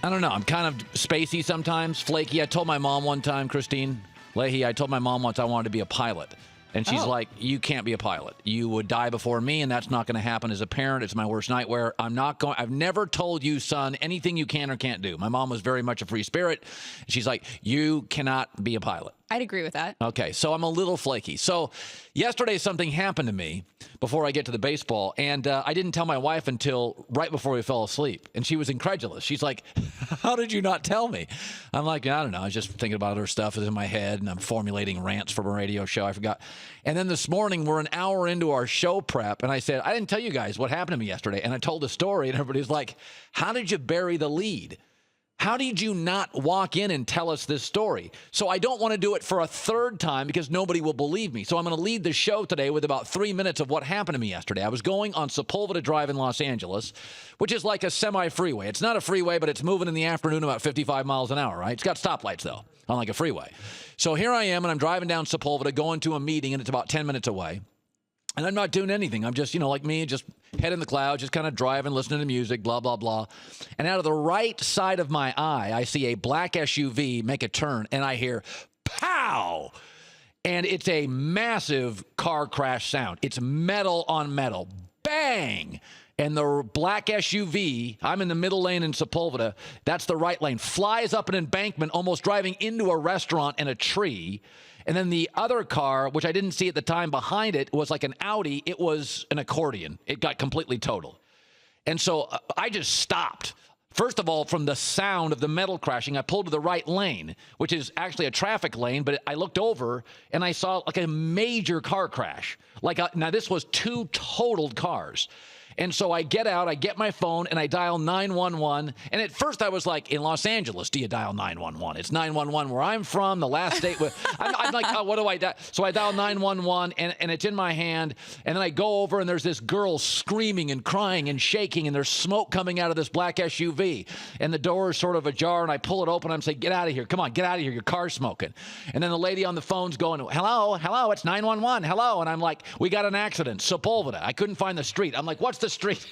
I don't know. I'm kind of spacey sometimes, flaky. I told my mom one time, Kristine Leahy, I told my mom once I wanted to be a pilot. And she's like, you can't be a pilot. You would die before me, and that's not going to happen as a parent. It's my worst nightmare. I've never told you, son, anything you can or can't do. My mom was very much a free spirit. She's like, you cannot be a pilot. I'd agree with that. Okay, so I'm a little flaky. So yesterday something happened to me before I get to the baseball, and I didn't tell my wife until right before we fell asleep, and she was incredulous. She's like, how did you not tell me? I'm like, I don't know. I was just thinking about other stuff in my head, and I'm formulating rants for a radio show. I forgot. And then this morning, we're an hour into our show prep, and I said, I didn't tell you guys what happened to me yesterday, and I told the story, and everybody's like, how did you bury the lead? How did you not walk in and tell us this story? So I don't want to do it for a third time because nobody will believe me. So I'm going to lead the show today with about 3 minutes of what happened to me yesterday. I was going on Sepulveda Drive in Los Angeles, which is like a semi-freeway. It's not a freeway, but it's moving in the afternoon about 55 miles an hour, right? It's got stoplights, though, unlike a freeway. So here I am, and I'm driving down Sepulveda, going to a meeting, and it's about 10 minutes away. And I'm not doing anything. I'm just, like me, just head in the clouds, just kind of driving, listening to music, blah, blah, blah. And out of the right side of my eye, I see a black SUV make a turn, and I hear, pow! And it's a massive car crash sound. It's metal on metal. Bang! And the black SUV, I'm in the middle lane in Sepulveda, that's the right lane, flies up an embankment, almost driving into a restaurant and a tree. And then the other car, which I didn't see at the time behind it, was like an Audi. It was an accordion. It got completely totaled. And so I just stopped. First of all, from the sound of the metal crashing, I pulled to the right lane, which is actually a traffic lane. But I looked over and I saw like a major car crash. Now, this was two totaled cars. And so I get out, I get my phone, and I dial 911. And at first I was like, in Los Angeles, do you dial 911? It's 911 where I'm from, the last state. I'm like, oh, what do I dial? So I dial 911, and it's in my hand. And then I go over, and there's this girl screaming and crying and shaking, and there's smoke coming out of this black SUV. And the door is sort of ajar, and I pull it open. I'm saying, get out of here. Come on, get out of here. Your car's smoking. And then the lady on the phone's going, hello, it's 911. Hello. And I'm like, we got an accident, Sepulveda. I couldn't find the street. I'm like, what's the street?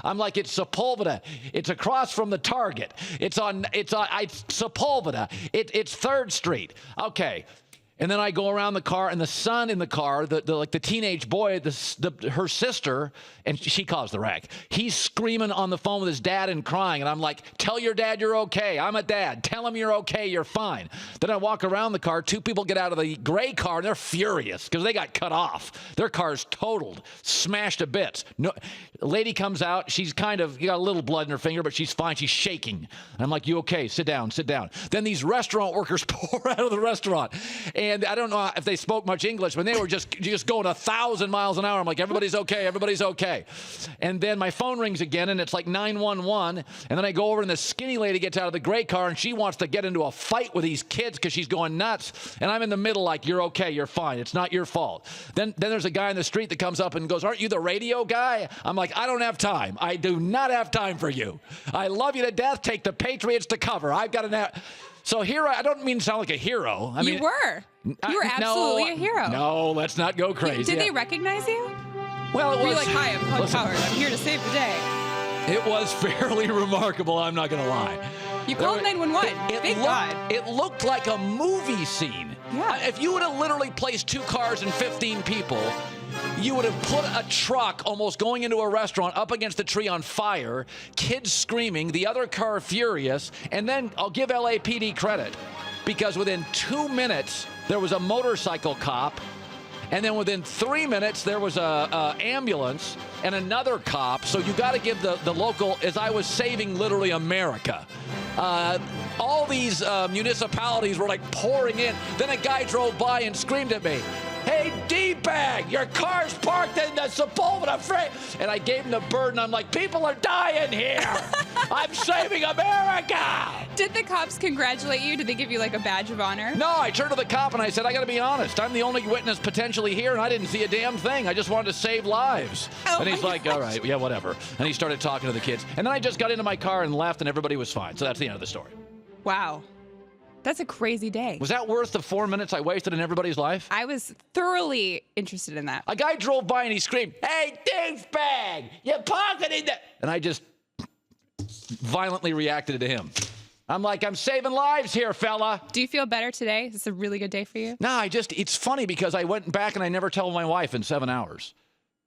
I'm like, it's Sepulveda. It's across from the Target. It's Sepulveda. It's 3rd Street. Okay. And then I go around the car, and the son in the car, the teenage boy, her sister, and she caused the wreck. He's screaming on the phone with his dad and crying. And I'm like, tell your dad you're okay. I'm a dad. Tell him you're okay. You're fine. Then I walk around the car. 2 people get out of the gray car, and they're furious because they got cut off. Their car's totaled, smashed to bits. No, lady comes out. She's got a little blood in her finger, but she's fine. She's shaking. And I'm like, you okay? Sit down. Then these restaurant workers pour out of the restaurant. And I don't know if they spoke much English, but they were just going 1,000 miles an hour. I'm like, everybody's okay. Everybody's okay. And then my phone rings again, and it's like 911. And then I go over, and the skinny lady gets out of the gray car, and she wants to get into a fight with these kids because she's going nuts. And I'm in the middle like, you're okay. You're fine. It's not your fault. Then there's a guy in the street that comes up and goes, aren't you the radio guy? I'm like, I don't have time. I do not have time for you. I love you to death. Take the Patriots to cover. I've got an... So here, I don't mean to sound like a hero. I mean, you were absolutely a hero. No, let's not go crazy. Did they recognize you? Well, were you like, hi, I'm Colin Cowherd. I'm here to save the day. It was fairly remarkable, I'm not going to lie. You called 911. Thank God. It looked like a movie scene. Yeah. If you would have literally placed 2 cars and 15 people, you would have put a truck almost going into a restaurant up against the tree on fire, kids screaming, the other car furious, and then I'll give LAPD credit because within 2 minutes, there was a motorcycle cop, and then within 3 minutes, there was a ambulance and another cop. So you got to give the local, as I was saving literally America. All these municipalities were like pouring in. Then a guy drove by and screamed at me, hey, D-bag, your car's parked in the Sepulveda frame. And I gave him the bird, and I'm like, people are dying here. I'm saving America. Did the cops congratulate you? Did they give you like a badge of honor? No, I turned to the cop and I said, I got to be honest. I'm the only witness potentially here, and I didn't see a damn thing. I just wanted to save lives. And he's like, all right, yeah, whatever. And he started talking to the kids. And then I just got into my car and left, and everybody was fine. So that's the end of the story. Wow. That's a crazy day. Was that worth the 4 minutes I wasted in everybody's life? I was thoroughly interested in that. A guy drove by and he screamed, hey, douchebag, you're parking in the... And I just violently reacted to him. I'm like, I'm saving lives here, fella. Do you feel better today? Is this a really good day for you? No, it's funny because I went back and I never tell my wife in 7 hours.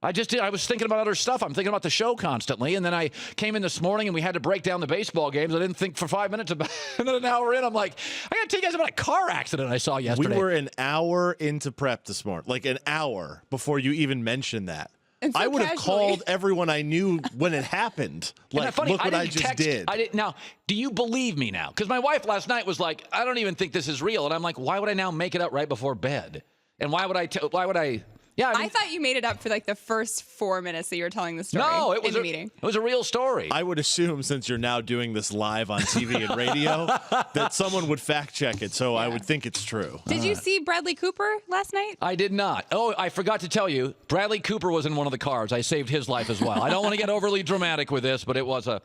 I was thinking about other stuff. I'm thinking about the show constantly. And then I came in this morning and we had to break down the baseball games. I didn't think for 5 minutes about it. And then an hour in, I'm like, I got to tell you guys about a car accident I saw yesterday. We were an hour into prep this morning, like an hour before you even mentioned that. And so I would have casually. called everyone I knew when it happened. Like, funny, look what I didn't just text, did. Now, do you believe me now? Because my wife last night was like, I don't even think this is real. And I'm like, why would I now make it up right before bed? And why would I? Yeah, I thought you made it up for like the first 4 minutes that you were telling the story no, it was in the meeting. It was a real story. I would assume, since you're now doing this live on TV and radio, that someone would fact check it. So I would think it's true. Did you see Bradley Cooper last night? I did not. Oh, I forgot to tell you, Bradley Cooper was in one of the cars. I saved his life as well. I don't want to get overly dramatic with this, but it was a